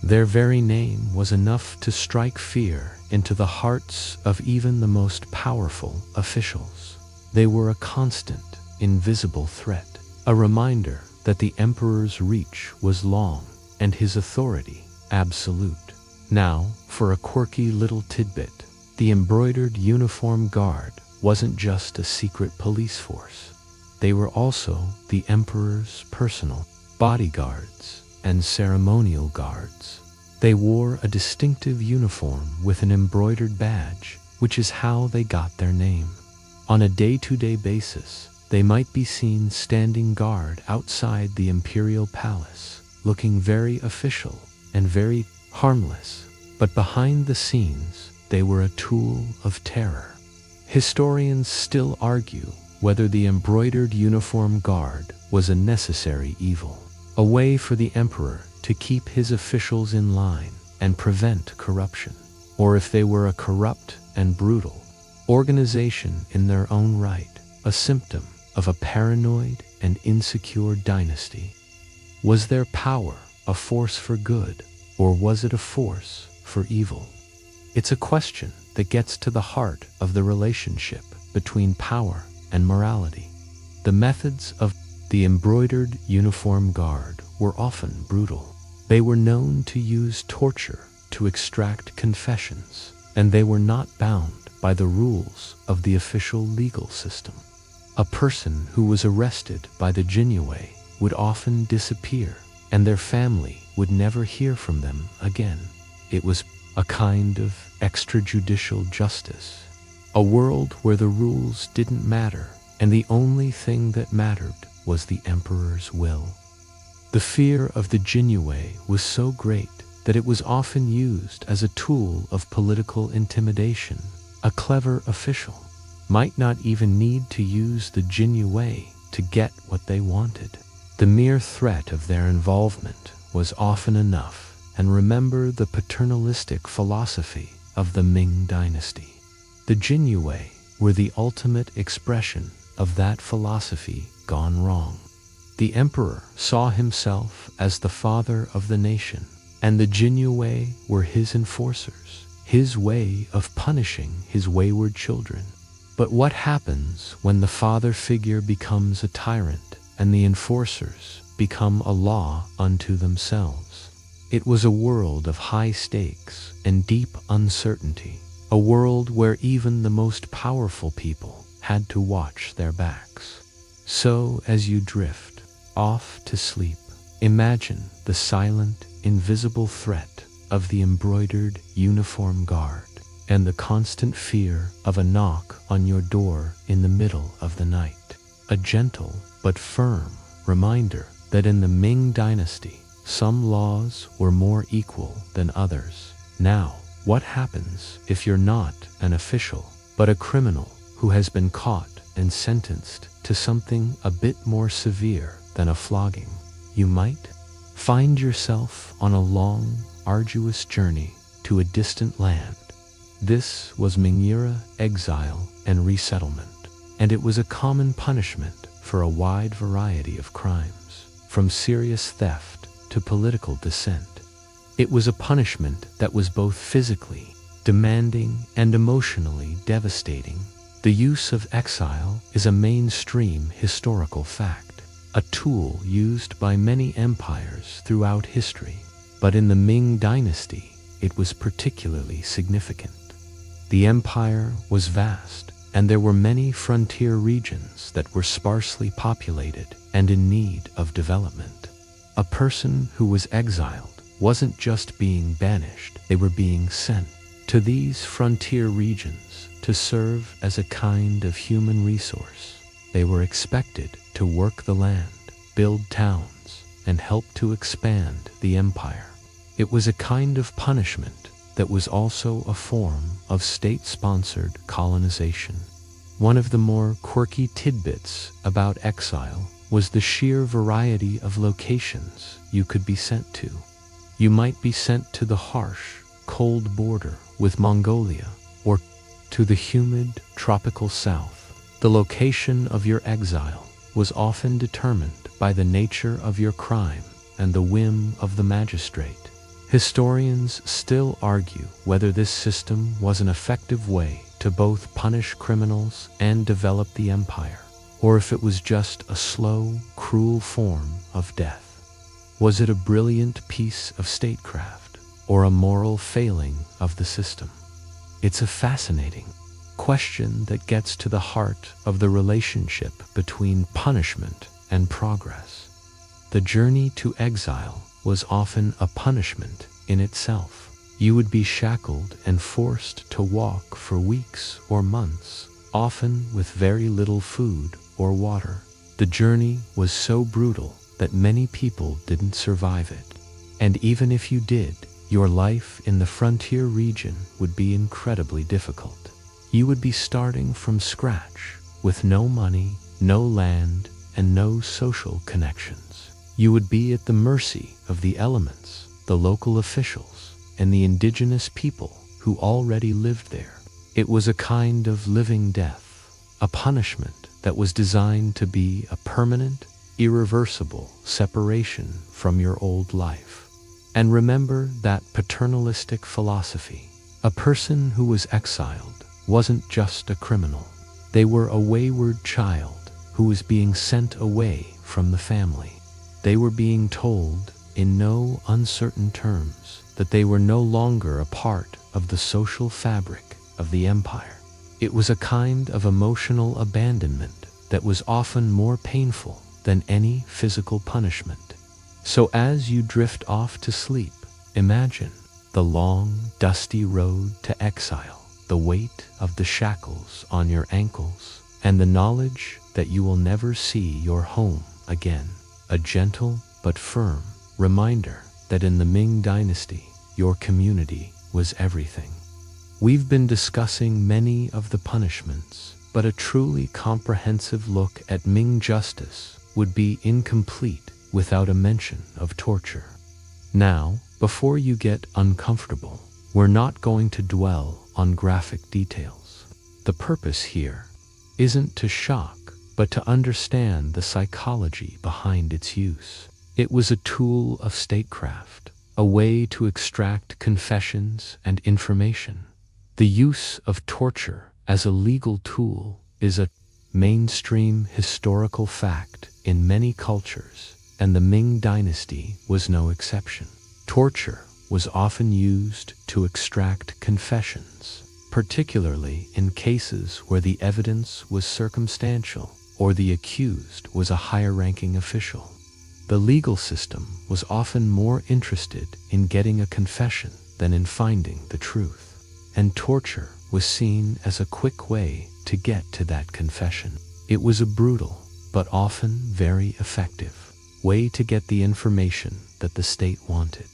Their very name was enough to strike fear into the hearts of even the most powerful officials. They were a constant, invisible threat, a reminder that the emperor's reach was long and his authority absolute. Now, for a quirky little tidbit, the embroidered uniform guard wasn't just a secret police force. They were also the emperor's personal bodyguards and ceremonial guards. They wore a distinctive uniform with an embroidered badge, which is how they got their name. On a day-to-day basis, they might be seen standing guard outside the imperial palace, looking very official and very harmless, but behind the scenes, they were a tool of terror. Historians still argue whether the embroidered uniform guard was a necessary evil, a way for the emperor to keep his officials in line and prevent corruption, or if they were a corrupt and brutal organization in their own right, a symptom of a paranoid and insecure dynasty. Was their power a force for good, or was it a force for evil? It's a question that gets to the heart of the relationship between power and morality. The methods of the embroidered uniform guard were often brutal. They were known to use torture to extract confessions, and they were not bound by the rules of the official legal system. A person who was arrested by the Jinyue would often disappear and their family would never hear from them again. It was a kind of extrajudicial justice, a world where the rules didn't matter, and the only thing that mattered was the emperor's will. The fear of the Jinyue was so great that it was often used as a tool of political intimidation. A clever official might not even need to use the Jinyue to get what they wanted. The mere threat of their involvement was often enough. And remember the paternalistic philosophy of the Ming Dynasty. The Jinyue were the ultimate expression of that philosophy gone wrong. The emperor saw himself as the father of the nation, and the Jinyue were his enforcers, his way of punishing his wayward children. But what happens when the father figure becomes a tyrant and the enforcers become a law unto themselves? It was a world of high stakes and deep uncertainty, a world where even the most powerful people had to watch their backs. So as you drift off to sleep, imagine the silent, invisible threat of the embroidered uniform guard and the constant fear of a knock on your door in the middle of the night. A gentle but firm reminder that in the Ming Dynasty, some laws were more equal than others. Now, what happens if you're not an official, but a criminal who has been caught and sentenced to something a bit more severe than a flogging? You might find yourself on a long, arduous journey to a distant land. This was Mingera exile and resettlement, and it was a common punishment for a wide variety of crimes, from serious theft to political dissent. It was a punishment that was both physically demanding and emotionally devastating. The use of exile is a mainstream historical fact, a tool used by many empires throughout history, but in the Ming Dynasty, it was particularly significant. The empire was vast, and there were many frontier regions that were sparsely populated and in need of development. A person who was exiled wasn't just being banished, they were being sent to these frontier regions to serve as a kind of human resource. They were expected to work the land, build towns, and help to expand the empire. It was a kind of punishment that was also a form of state-sponsored colonization. One of the more quirky tidbits about exile was the sheer variety of locations you could be sent to. You might be sent to the harsh, cold border with Mongolia, or to the humid, tropical south. The location of your exile was often determined by the nature of your crime and the whim of the magistrate. Historians still argue whether this system was an effective way to both punish criminals and develop the empire, or if it was just a slow, cruel form of death. Was it a brilliant piece of statecraft, or a moral failing of the system? It's a fascinating question that gets to the heart of the relationship between punishment and progress. The journey to exile was often a punishment in itself. You would be shackled and forced to walk for weeks or months, often with very little food or water. The journey was so brutal that many people didn't survive it. And even if you did, your life in the frontier region would be incredibly difficult. You would be starting from scratch with no money, no land, and no social connections. You would be at the mercy of the elements, the local officials, and the indigenous people who already lived there. It was a kind of living death, a punishment that was designed to be a permanent, irreversible separation from your old life. And remember that paternalistic philosophy. A person who was exiled wasn't just a criminal. They were a wayward child who was being sent away from the family. They were being told, in no uncertain terms, that they were no longer a part of the social fabric of the empire. It was a kind of emotional abandonment that was often more painful than any physical punishment. So as you drift off to sleep, imagine the long, dusty road to exile, the weight of the shackles on your ankles, and the knowledge that you will never see your home again. A gentle but firm reminder that in the Ming Dynasty, your community was everything. We've been discussing many of the punishments, but a truly comprehensive look at Ming justice would be incomplete without a mention of torture. Now, before you get uncomfortable, we're not going to dwell on graphic details. The purpose here isn't to shock, but to understand the psychology behind its use. It was a tool of statecraft, a way to extract confessions and information. The use of torture as a legal tool is a mainstream historical fact in many cultures, and the Ming Dynasty was no exception. Torture was often used to extract confessions, particularly in cases where the evidence was circumstantial or the accused was a higher-ranking official. The legal system was often more interested in getting a confession than in finding the truth, and torture was seen as a quick way to get to that confession. It was a brutal, but often very effective, way to get the information that the state wanted.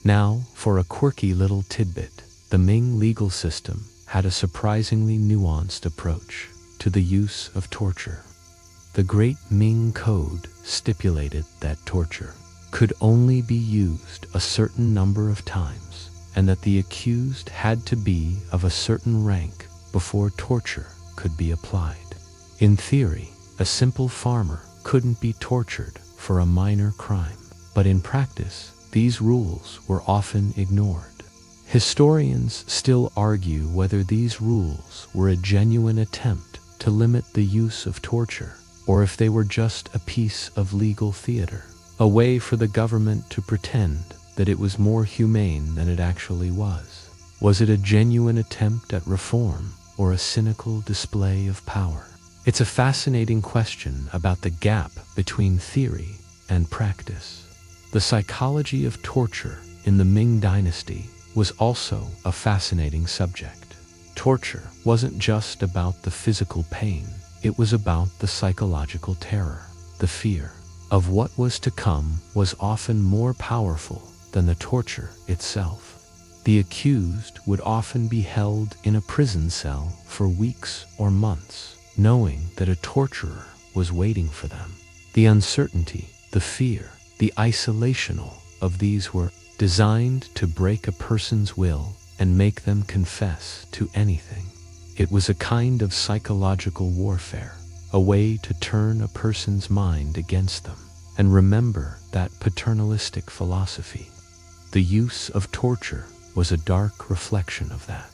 Now, for a quirky little tidbit, the Ming legal system had a surprisingly nuanced approach to the use of torture. The Great Ming Code stipulated that torture could only be used a certain number of times, and that the accused had to be of a certain rank before torture could be applied. In theory, a simple farmer couldn't be tortured for a minor crime, but in practice, these rules were often ignored. Historians still argue whether these rules were a genuine attempt to limit the use of torture, or if they were just a piece of legal theater, a way for the government to pretend that it was more humane than it actually was. Was it a genuine attempt at reform, or a cynical display of power? It's a fascinating question about the gap between theory and practice. The psychology of torture in the Ming Dynasty was also a fascinating subject. Torture wasn't just about the physical pain, it was about the psychological terror. The fear of what was to come was often more powerful than the torture itself. The accused would often be held in a prison cell for weeks or months, knowing that a torturer was waiting for them. The uncertainty, the fear, the isolational of these were designed to break a person's will and make them confess to anything. It was a kind of psychological warfare, a way to turn a person's mind against them. And remember that paternalistic philosophy. The use of torture was a dark reflection of that.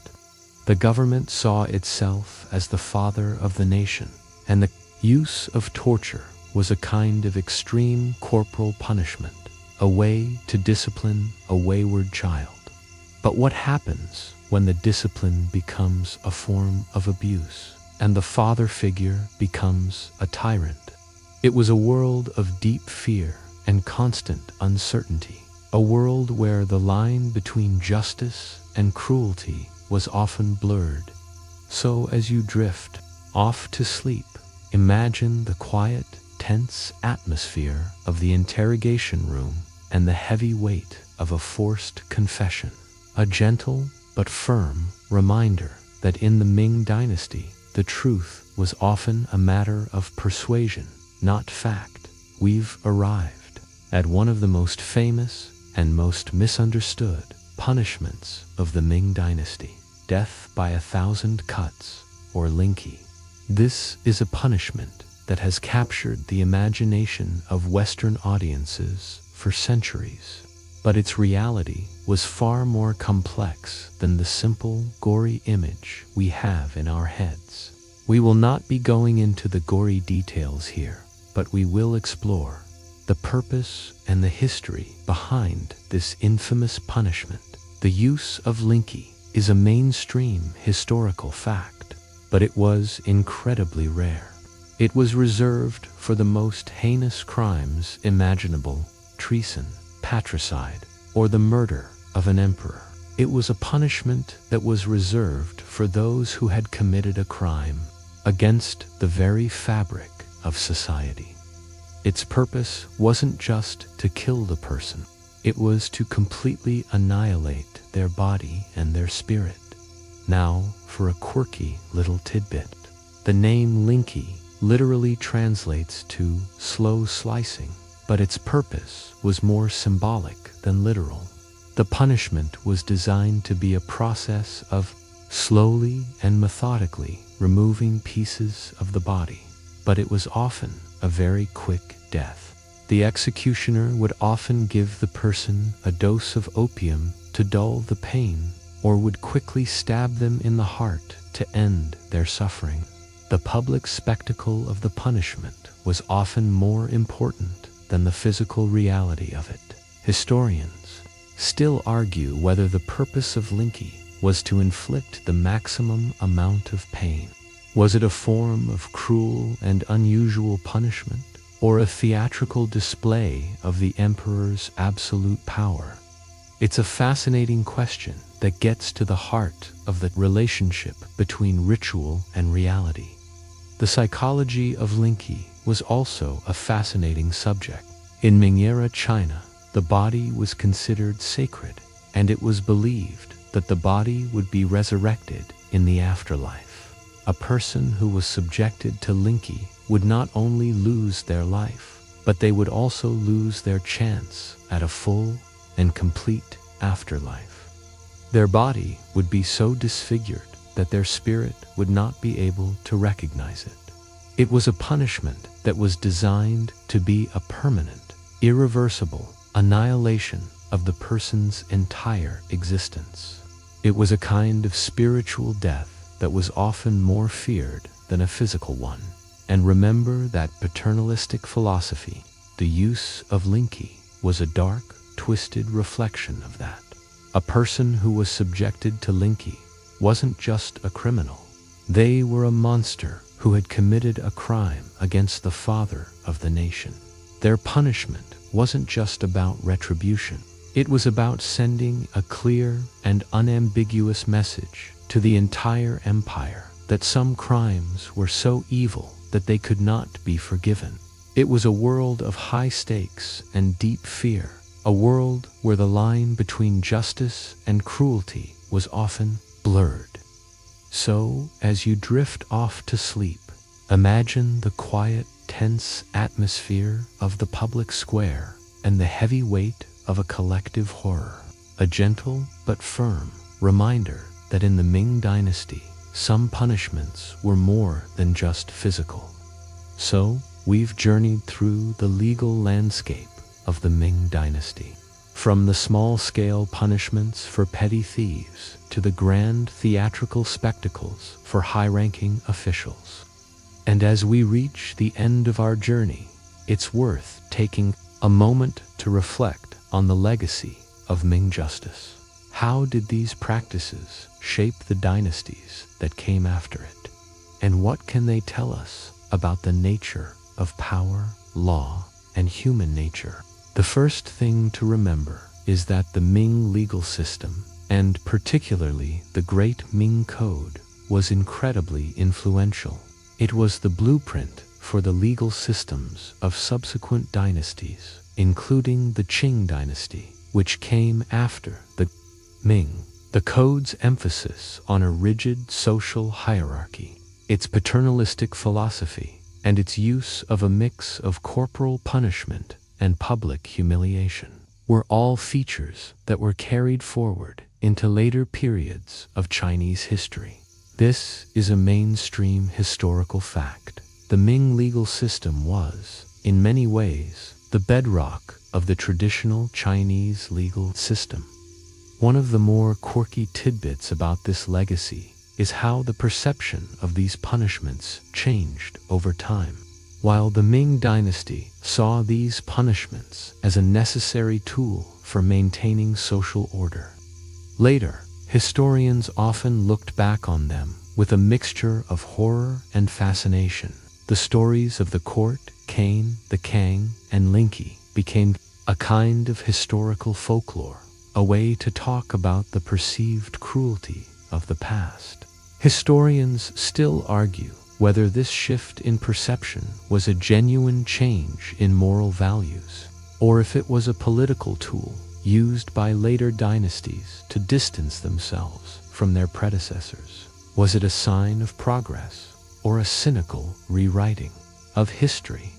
The government saw itself as the father of the nation, and the use of torture was a kind of extreme corporal punishment, a way to discipline a wayward child. But what happens when the discipline becomes a form of abuse, and the father figure becomes a tyrant? It was a world of deep fear and constant uncertainty, a world where the line between justice and cruelty was often blurred. So as you drift off to sleep, imagine the quiet, tense atmosphere of the interrogation room and the heavy weight of a forced confession, a gentle but firm reminder that in the Ming Dynasty, the truth was often a matter of persuasion, not fact. We've arrived at one of the most famous and most misunderstood punishments of the Ming Dynasty: death by 1,000 cuts, or linki. This is a punishment that has captured the imagination of Western audiences for centuries, but its reality was far more complex than the simple, gory image we have in our heads. We will not be going into the gory details here, but we will explore the purpose and the history behind this infamous punishment. The use of linki is a mainstream historical fact, but it was incredibly rare. It was reserved for the most heinous crimes imaginable, treason, patricide, or the murder of an emperor. It was a punishment that was reserved for those who had committed a crime against the very fabric of society. Its purpose wasn't just to kill the person, it was to completely annihilate their body and their spirit. Now, for a quirky little tidbit. The name Linky literally translates to slow slicing, but its purpose was more symbolic than literal. The punishment was designed to be a process of slowly and methodically removing pieces of the body, but it was often a very quick death. The executioner would often give the person a dose of opium to dull the pain, or would quickly stab them in the heart to end their suffering. The public spectacle of the punishment was often more important than the physical reality of it. Historians still argue whether the purpose of Linky was to inflict the maximum amount of pain. Was it a form of cruel and unusual punishment, or a theatrical display of the emperor's absolute power? It's a fascinating question that gets to the heart of the relationship between ritual and reality. The psychology of Linky was also a fascinating subject. In Ming era China, the body was considered sacred, and it was believed that the body would be resurrected in the afterlife. A person who was subjected to Linky would not only lose their life, but they would also lose their chance at a full and complete afterlife. Their body would be so disfigured that their spirit would not be able to recognize it. It was a punishment that was designed to be a permanent, irreversible annihilation of the person's entire existence. It was a kind of spiritual death that was often more feared than a physical one. And remember that paternalistic philosophy, the use of Linky was a dark, twisted reflection of that. A person who was subjected to Linky wasn't just a criminal. They were a monster who had committed a crime against the father of the nation. Their punishment wasn't just about retribution. It was about sending a clear and unambiguous message to the entire empire that some crimes were so evil that they could not be forgiven. It was a world of high stakes and deep fear, a world where the line between justice and cruelty was often blurred. So, as you drift off to sleep, imagine the quiet, tense atmosphere of the public square and the heavy weight of a collective horror, a gentle but firm reminder that in the Ming Dynasty, some punishments were more than just physical. So, we've journeyed through the legal landscape of the Ming Dynasty, from the small-scale punishments for petty thieves to the grand theatrical spectacles for high-ranking officials. And as we reach the end of our journey, it's worth taking a moment to reflect on the legacy of Ming justice. How did these practices shape the dynasties that came after it? And what can they tell us about the nature of power, law, and human nature? The first thing to remember is that the Ming legal system, and particularly the Great Ming Code, was incredibly influential. It was the blueprint for the legal systems of subsequent dynasties, including the Qing dynasty, which came after the Ming. The code's emphasis on a rigid social hierarchy, its paternalistic philosophy, and its use of a mix of corporal punishment and public humiliation were all features that were carried forward into later periods of Chinese history. This is a mainstream historical fact. The Ming legal system was, in many ways, the bedrock of the traditional Chinese legal system. One of the more quirky tidbits about this legacy is how the perception of these punishments changed over time. While the Ming Dynasty saw these punishments as a necessary tool for maintaining social order, later, historians often looked back on them with a mixture of horror and fascination. The stories of the court, Cain, the Kang, and Linky became a kind of historical folklore, a way to talk about the perceived cruelty of the past. Historians still argue whether this shift in perception was a genuine change in moral values, or if it was a political tool used by later dynasties to distance themselves from their predecessors. Was it a sign of progress, or a cynical rewriting of history?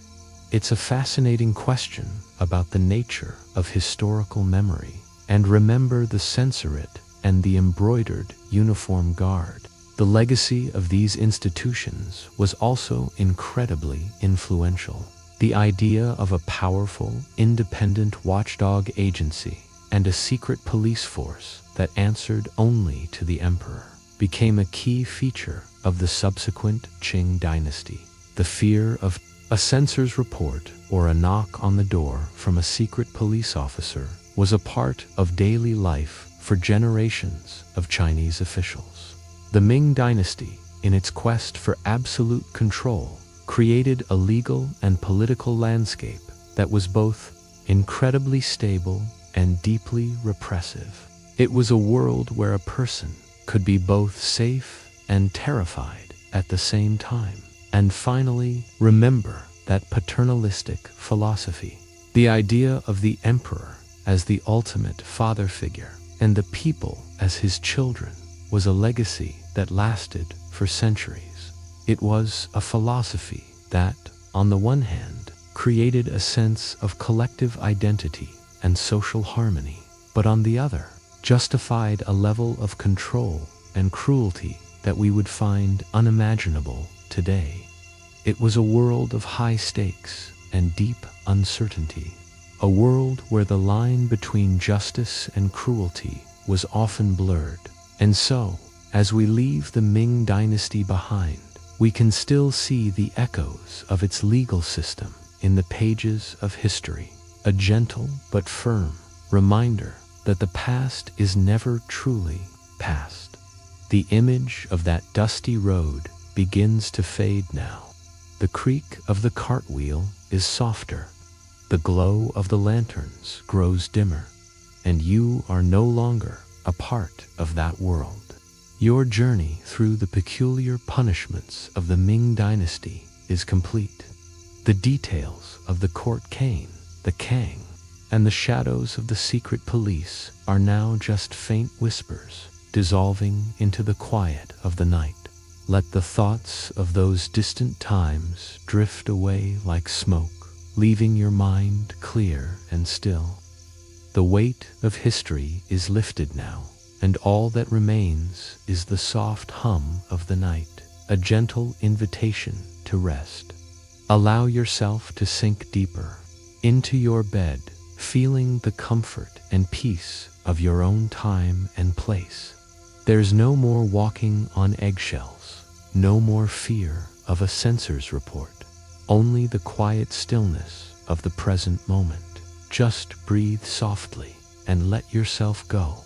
It's a fascinating question about the nature of historical memory. And remember the censorate and the embroidered uniform guard. The legacy of these institutions was also incredibly influential. The idea of a powerful, independent watchdog agency and a secret police force that answered only to the emperor became a key feature of the subsequent Qing dynasty. The fear of a censor's report or a knock on the door from a secret police officer was a part of daily life for generations of Chinese officials. The Ming Dynasty, in its quest for absolute control, created a legal and political landscape that was both incredibly stable and deeply repressive. It was a world where a person could be both safe and terrified at the same time. And finally, remember that paternalistic philosophy. The idea of the emperor as the ultimate father figure and the people as his children was a legacy that lasted for centuries. It was a philosophy that, on the one hand, created a sense of collective identity and social harmony, but on the other, justified a level of control and cruelty that we would find unimaginable today. It was a world of high stakes and deep uncertainty, a world where the line between justice and cruelty was often blurred. And so, as we leave the Ming Dynasty behind, we can still see the echoes of its legal system in the pages of history, a gentle but firm reminder that the past is never truly past. The image of that dusty road begins to fade now. The creak of the cartwheel is softer. The glow of the lanterns grows dimmer, and you are no longer a part of that world. Your journey through the peculiar punishments of the Ming Dynasty is complete. The details of the court cane, the Kang, and the shadows of the secret police are now just faint whispers, dissolving into the quiet of the night. Let the thoughts of those distant times drift away like smoke, leaving your mind clear and still. The weight of history is lifted now, and all that remains is the soft hum of the night, a gentle invitation to rest. Allow yourself to sink deeper into your bed, feeling the comfort and peace of your own time and place. There's no more walking on eggshells, no more fear of a censor's report, only the quiet stillness of the present moment. Just breathe softly and let yourself go.